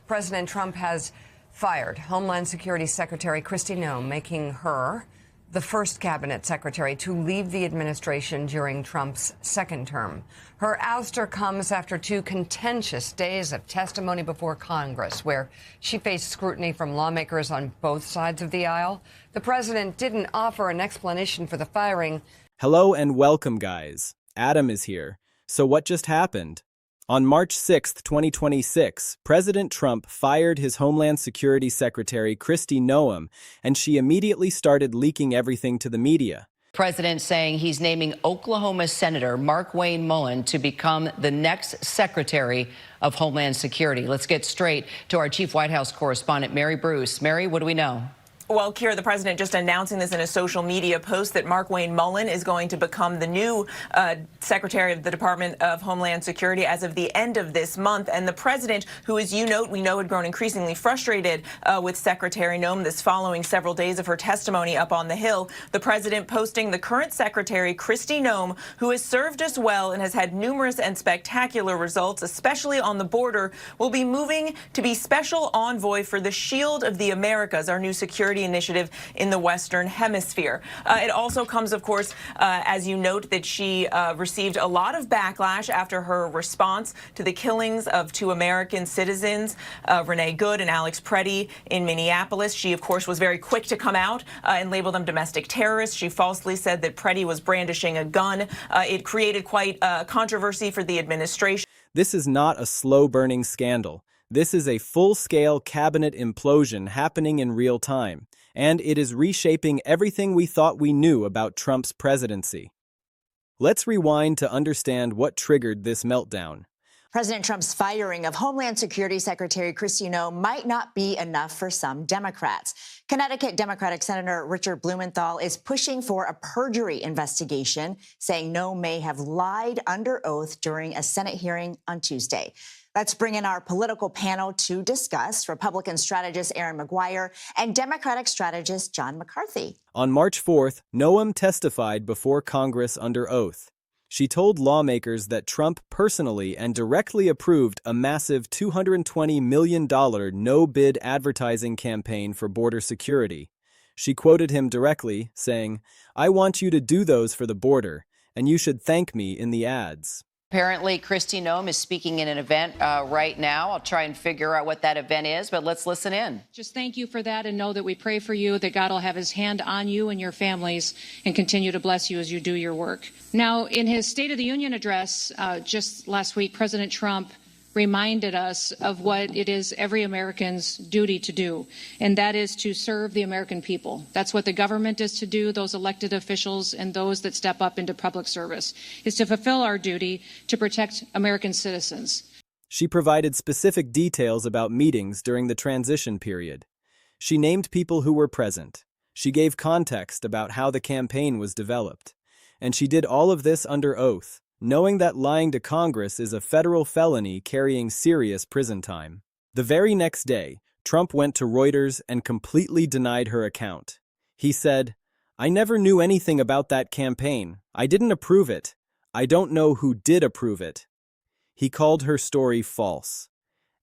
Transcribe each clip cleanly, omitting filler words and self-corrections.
President Trump has fired Homeland Security Secretary Kristi Noem, making her the first cabinet secretary to leave the administration during Trump's second term. Her ouster comes after 2 contentious days of testimony before Congress, where she faced scrutiny from lawmakers on both sides of the aisle. The president didn't offer an explanation for the firing. Hello and welcome, guys. Adam is here. So what just happened? On March 6, 2026, President Trump fired his Homeland Security Secretary Kristi Noem, and she immediately started leaking everything to the media. President saying he's naming Oklahoma Senator Markwayne Mullin to become the next Secretary of Homeland Security. Let's get straight to our chief White House correspondent, Mary Bruce. Mary, what do we know? Well, Kira, the president just announcing this in a social media post that Markwayne Mullin is going to become the new Secretary of the Department of Homeland Security as of the end of this month. And the president, who, as you note, we know had grown increasingly frustrated with Secretary Noem this following several days of her testimony up on the Hill. The president posting the current secretary, Kristi Noem, who has served us well and has had numerous and spectacular results, especially on the border, will be moving to be special envoy for the Shield of the Americas, our new security initiative in the Western Hemisphere. It also comes, of course, as you note, that she received a lot of backlash after her response to the killings of 2 American citizens, Renee Good and Alex Preddy in Minneapolis. She, of course, was very quick to come out and label them domestic terrorists. She falsely said that Preddy was brandishing a gun. It created quite a controversy for the administration. This is not a slow-burning scandal. This is a full-scale cabinet implosion happening in real time, and it is reshaping everything we thought we knew about Trump's presidency. Let's rewind to understand what triggered this meltdown. President Trump's firing of Homeland Security Secretary Kristi Noem might not be enough for some Democrats. Connecticut Democratic Senator Richard Blumenthal is pushing for a perjury investigation, saying Noem may have lied under oath during a Senate hearing on Tuesday. Let's bring in our political panel to discuss, Republican strategist Aaron McGuire and Democratic strategist John McCarthy. On March 4th, Noem testified before Congress under oath. She told lawmakers that Trump personally and directly approved a massive $220 million no-bid advertising campaign for border security. She quoted him directly, saying, "I want you to do those for the border, and you should thank me in the ads." Apparently, Kristi Noem is speaking in an event right now. I'll try and figure out what that event is, but let's listen in. Just thank you for that, and know that we pray for you, that God will have his hand on you and your families and continue to bless you as you do your work. Now, in his State of the Union address just last week, President Trump reminded us of what it is every American's duty to do, and that is to serve the American people. That's what the government is to do, those elected officials and those that step up into public service, is to fulfill our duty to protect American citizens. She provided specific details about meetings during the transition period. She named people who were present. She gave context about how the campaign was developed. And she did all of this under oath, knowing that lying to Congress is a federal felony carrying serious prison time. The very next day, Trump went to Reuters and completely denied her account. He said, "I never knew anything about that campaign. I didn't approve it. I don't know who did approve it." He called her story false.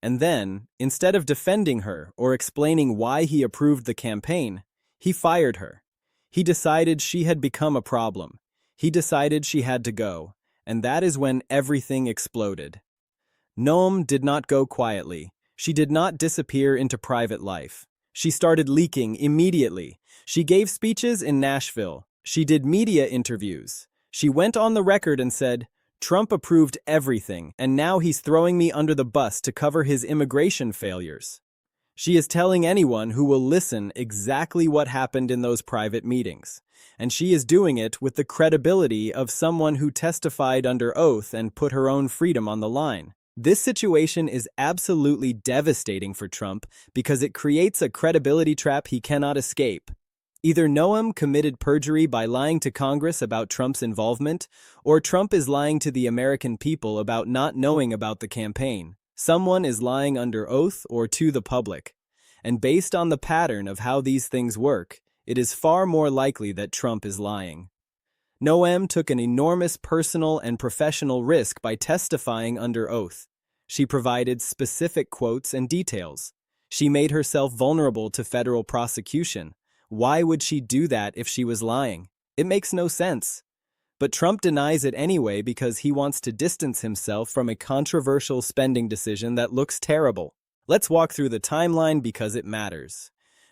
And then, instead of defending her or explaining why he approved the campaign, he fired her. He decided she had become a problem. He decided she had to go. And that is when everything exploded. Noem did not go quietly. She did not disappear into private life. She started leaking immediately. She gave speeches in Nashville. She did media interviews. She went on the record and said, "Trump approved everything, and now he's throwing me under the bus to cover his immigration failures." She is telling anyone who will listen exactly what happened in those private meetings. And she is doing it with the credibility of someone who testified under oath and put her own freedom on the line. This situation is absolutely devastating for Trump because it creates a credibility trap he cannot escape. Either Noem committed perjury by lying to Congress about Trump's involvement, or Trump is lying to the American people about not knowing about the campaign. Someone is lying under oath or to the public. And based on the pattern of how these things work, it is far more likely that Trump is lying. Noem took an enormous personal and professional risk by testifying under oath. She provided specific quotes and details. She made herself vulnerable to federal prosecution. Why would she do that if she was lying? It makes no sense. But Trump denies it anyway because he wants to distance himself from a controversial spending decision that looks terrible. Let's walk through the timeline because it matters.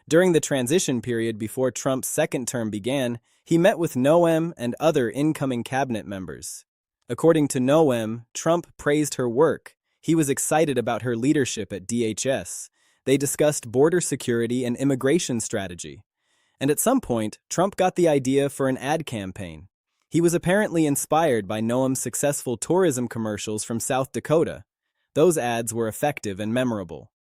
During the transition period before Trump's second term began, he met with Noem and other incoming cabinet members. According to Noem, Trump praised her work. He was excited about her leadership at DHS. They discussed border security and immigration strategy. And at some point, Trump got the idea for an ad campaign. He was apparently inspired by Noem's successful tourism commercials from South Dakota. Those ads were effective and memorable.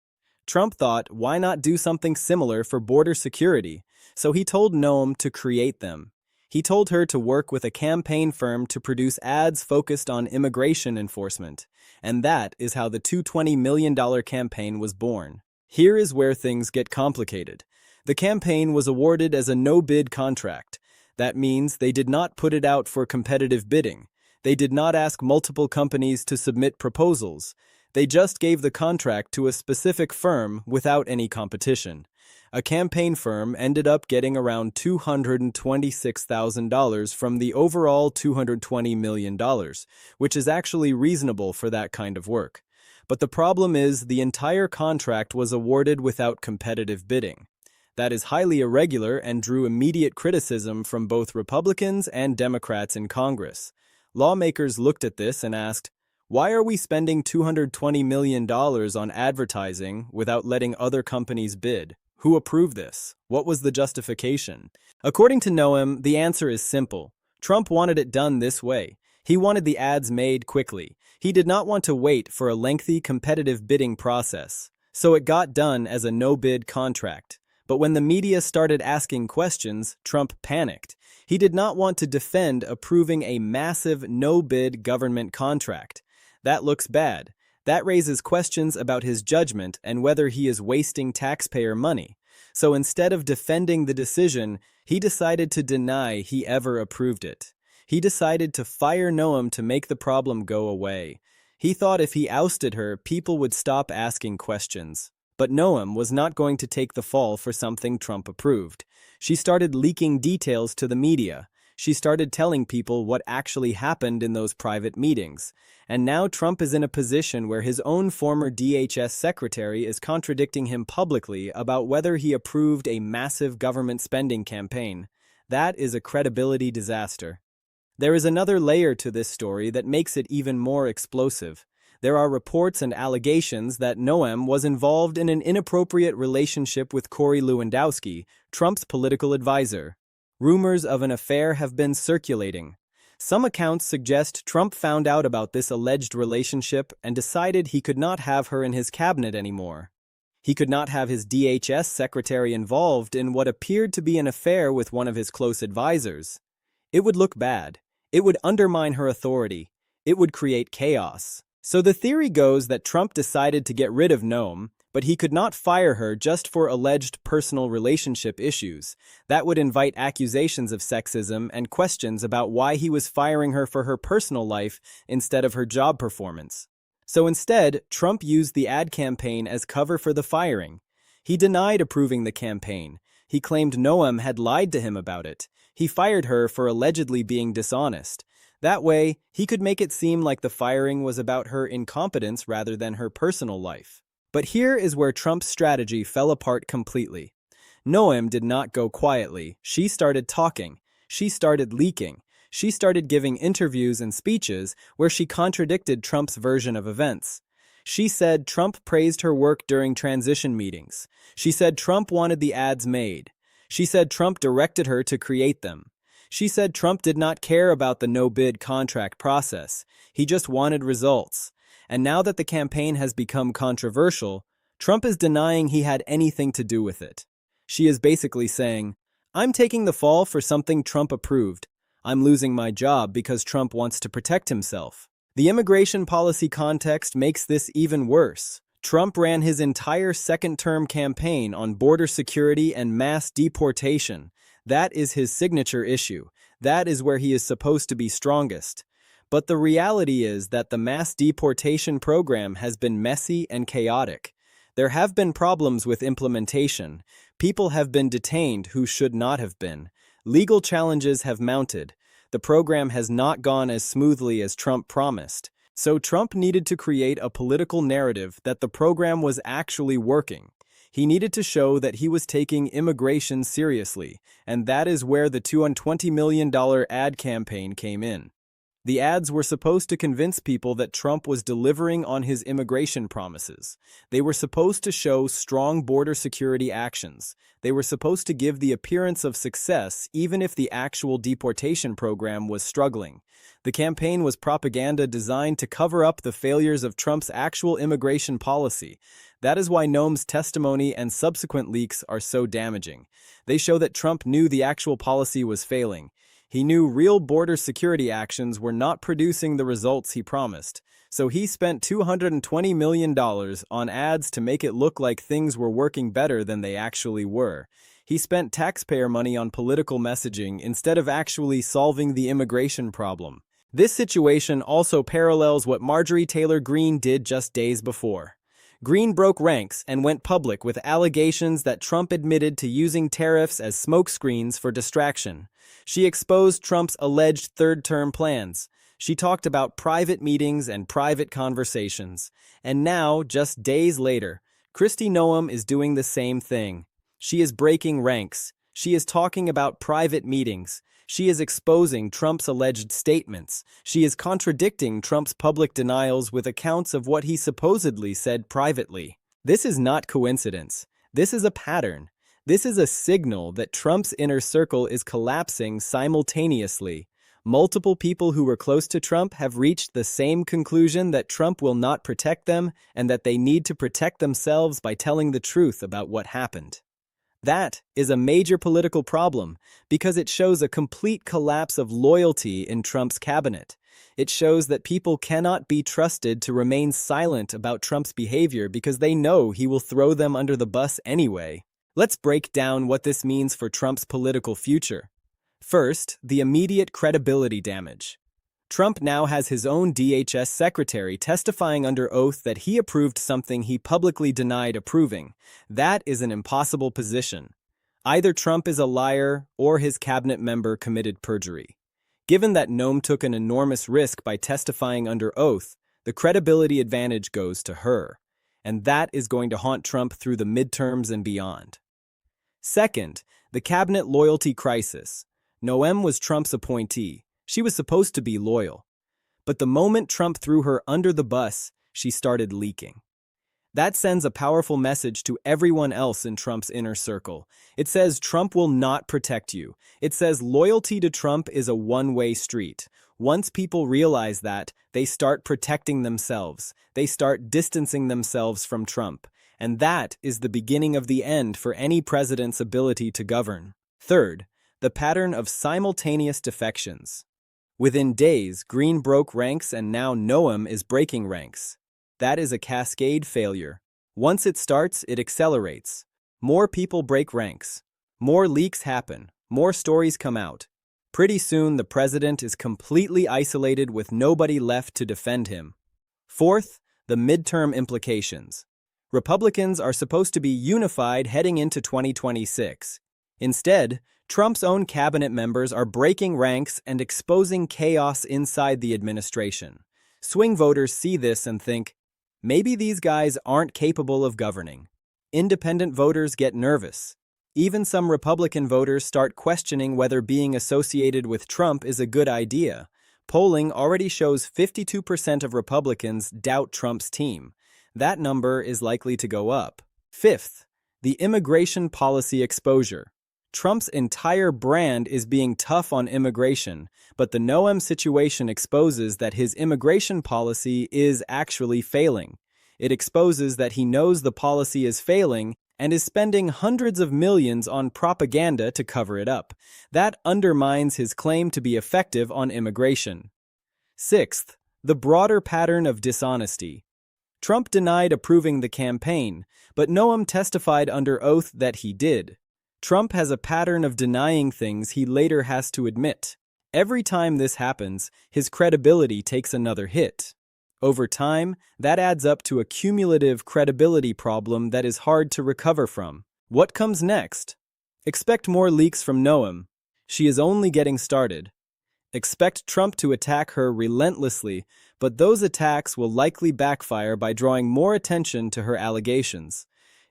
Trump thought, why not do something similar for border security? So he told Noem to create them. He told her to work with a campaign firm to produce ads focused on immigration enforcement. And that is how the $220 million campaign was born. Here is where things get complicated. The campaign was awarded as a no-bid contract. That means they did not put it out for competitive bidding. They did not ask multiple companies to submit proposals. They just gave the contract to a specific firm without any competition. A campaign firm ended up getting around $226,000 from the overall $220 million, which is actually reasonable for that kind of work. But the problem is the entire contract was awarded without competitive bidding. That is highly irregular and drew immediate criticism from both Republicans and Democrats in Congress. Lawmakers looked at this and asked, why are we spending $220 million on advertising without letting other companies bid? Who approved this? What was the justification? According to Noem, the answer is simple. Trump wanted it done this way. He wanted the ads made quickly. He did not want to wait for a lengthy competitive bidding process. So it got done as a no-bid contract. But when the media started asking questions, Trump panicked. He did not want to defend approving a massive no-bid government contract. That looks bad. That raises questions about his judgment and whether he is wasting taxpayer money. So instead of defending the decision, he decided to deny he ever approved it. He decided to fire Noem to make the problem go away. He thought if he ousted her, people would stop asking questions. But Noem was not going to take the fall for something Trump approved. She started leaking details to the media. She started telling people what actually happened in those private meetings. And now Trump is in a position where his own former DHS secretary is contradicting him publicly about whether he approved a massive government spending campaign. That is a credibility disaster. There is another layer to this story that makes it even more explosive. There are reports and allegations that Noem was involved in an inappropriate relationship with Corey Lewandowski, Trump's political advisor. Rumors of an affair have been circulating. Some accounts suggest Trump found out about this alleged relationship and decided he could not have her in his cabinet anymore. He could not have his DHS secretary involved in what appeared to be an affair with one of his close advisors. It would look bad. It would undermine her authority. It would create chaos. So the theory goes that Trump decided to get rid of Noem, but he could not fire her just for alleged personal relationship issues. That would invite accusations of sexism and questions about why he was firing her for her personal life instead of her job performance. So instead, Trump used the ad campaign as cover for the firing. He denied approving the campaign. He claimed Noem had lied to him about it. He fired her for allegedly being dishonest. That way, he could make it seem like the firing was about her incompetence rather than her personal life. But here is where Trump's strategy fell apart completely. Noem did not go quietly. She started talking. She started leaking. She started giving interviews and speeches where she contradicted Trump's version of events. She said Trump praised her work during transition meetings. She said Trump wanted the ads made. She said Trump directed her to create them. She said Trump did not care about the no-bid contract process. He just wanted results. And now that the campaign has become controversial, Trump is denying he had anything to do with it. She is basically saying, I'm taking the fall for something Trump approved. I'm losing my job because Trump wants to protect himself. The immigration policy context makes this even worse. Trump ran his entire second-term campaign on border security and mass deportation. That is his signature issue. That is where he is supposed to be strongest. But the reality is that the mass deportation program has been messy and chaotic. There have been problems with implementation. People have been detained who should not have been. Legal challenges have mounted. The program has not gone as smoothly as Trump promised. So Trump needed to create a political narrative that the program was actually working. He needed to show that he was taking immigration seriously, and that is where the $220 million ad campaign came in. The ads were supposed to convince people that Trump was delivering on his immigration promises. They were supposed to show strong border security actions. They were supposed to give the appearance of success even if the actual deportation program was struggling. The campaign was propaganda designed to cover up the failures of Trump's actual immigration policy. That is why Noem's testimony and subsequent leaks are so damaging. They show that Trump knew the actual policy was failing. He knew real border security actions were not producing the results he promised, so he spent $220 million on ads to make it look like things were working better than they actually were. He spent taxpayer money on political messaging instead of actually solving the immigration problem. This situation also parallels what Marjorie Taylor Greene did just days before. Greene broke ranks and went public with allegations that Trump admitted to using tariffs as smokescreens for distraction. She exposed Trump's alleged third-term plans. She talked about private meetings and private conversations. And now, just days later, Kristi Noem is doing the same thing. She is breaking ranks. She is talking about private meetings. She is exposing Trump's alleged statements. She is contradicting Trump's public denials with accounts of what he supposedly said privately. This is not coincidence. This is a pattern. This is a signal that Trump's inner circle is collapsing simultaneously. Multiple people who were close to Trump have reached the same conclusion that Trump will not protect them and that they need to protect themselves by telling the truth about what happened. That is a major political problem because it shows a complete collapse of loyalty in Trump's cabinet. It shows that people cannot be trusted to remain silent about Trump's behavior because they know he will throw them under the bus anyway. Let's break down what this means for Trump's political future. First, the immediate credibility damage. Trump now has his own DHS secretary testifying under oath that he approved something he publicly denied approving. That is an impossible position. Either Trump is a liar or his cabinet member committed perjury. Given that Noem took an enormous risk by testifying under oath, the credibility advantage goes to her. And that is going to haunt Trump through the midterms and beyond. Second, the cabinet loyalty crisis. Noem was Trump's appointee. She was supposed to be loyal. But the moment Trump threw her under the bus, she started leaking. That sends a powerful message to everyone else in Trump's inner circle. It says Trump will not protect you. It says loyalty to Trump is a one-way street. Once people realize that, they start protecting themselves. They start distancing themselves from Trump. And that is the beginning of the end for any president's ability to govern. Third, the pattern of simultaneous defections. Within days, Greene broke ranks and now Noem is breaking ranks. That is a cascade failure. Once it starts, it accelerates. More people break ranks. More leaks happen. More stories come out. Pretty soon, the president is completely isolated with nobody left to defend him. Fourth, the midterm implications. Republicans are supposed to be unified heading into 2026. Instead, Trump's own cabinet members are breaking ranks and exposing chaos inside the administration. Swing voters see this and think, maybe these guys aren't capable of governing. Independent voters get nervous. Even some Republican voters start questioning whether being associated with Trump is a good idea. Polling already shows 52% of Republicans doubt Trump's team. That number is likely to go up. Fifth, the immigration policy exposure. Trump's entire brand is being tough on immigration, but the Noem situation exposes that his immigration policy is actually failing. It exposes that he knows the policy is failing and is spending hundreds of millions on propaganda to cover it up. That undermines his claim to be effective on immigration. Sixth, the broader pattern of dishonesty. Trump denied approving the campaign, but Noem testified under oath that he did. Trump has a pattern of denying things he later has to admit. Every time this happens, his credibility takes another hit. Over time, that adds up to a cumulative credibility problem that is hard to recover from. What comes next? Expect more leaks from Noem. She is only getting started. Expect Trump to attack her relentlessly, but those attacks will likely backfire by drawing more attention to her allegations.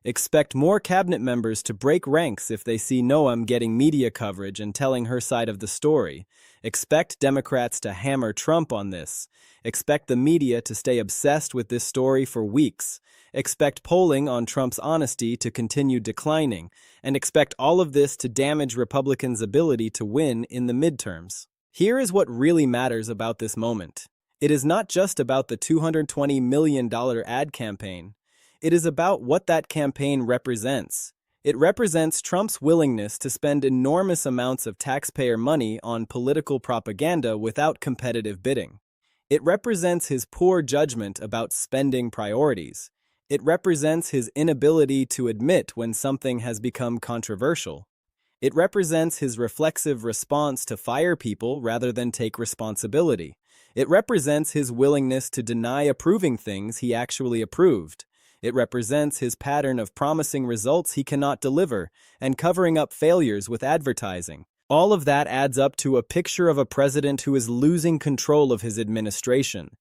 Expect more cabinet members to break ranks if they see Noem getting media coverage and telling her side of the story. Expect Democrats to hammer Trump on this. Expect the media to stay obsessed with this story for weeks. Expect polling on Trump's honesty to continue declining. And expect all of this to damage Republicans' ability to win in the midterms. Here is what really matters about this moment. It is not just about the $220 million ad campaign. It is about what that campaign represents. It represents Trump's willingness to spend enormous amounts of taxpayer money on political propaganda without competitive bidding. It represents his poor judgment about spending priorities. It represents his inability to admit when something has become controversial. It represents his reflexive response to fire people rather than take responsibility. It represents his willingness to deny approving things he actually approved. It represents his pattern of promising results he cannot deliver and covering up failures with advertising. All of that adds up to a picture of a president who is losing control of his administration.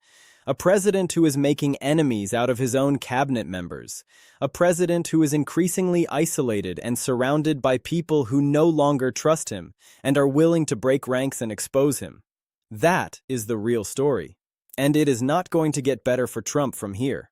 A president who is making enemies out of his own cabinet members. A president who is increasingly isolated and surrounded by people who no longer trust him and are willing to break ranks and expose him. That is the real story. And it is not going to get better for Trump from here.